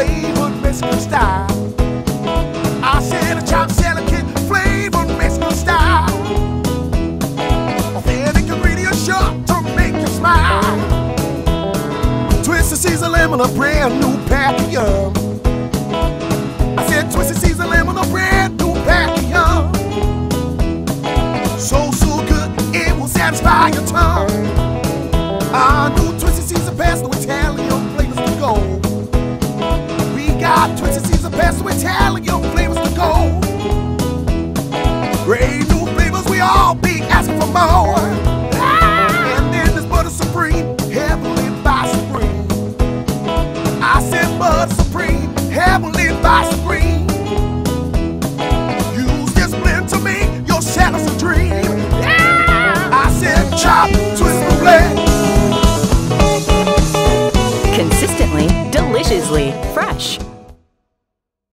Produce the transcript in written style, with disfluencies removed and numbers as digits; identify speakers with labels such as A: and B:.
A: flavored Mexican style. I said a chopped silicate flavored Mexican style. Authentic ingredients sure to make you smile. Twisted Caesar lemon, a brand new pack of yum. I said Twisted Caesar lemon, a brand new pack of yum. So good, it will satisfy your tongue. I knew Twisted Caesar passed the Italian flavors to go. We got Twisted Caesar passed the Italian flavors to go. Great new flavors, we all be asking for more. And then there's Butter Supreme, heavenly by Supreme. I said Butter Supreme, heavenly by Supreme. Use this blend to make your shadows a dream. I said chop, twist, and blend.
B: Consistently, deliciously fresh.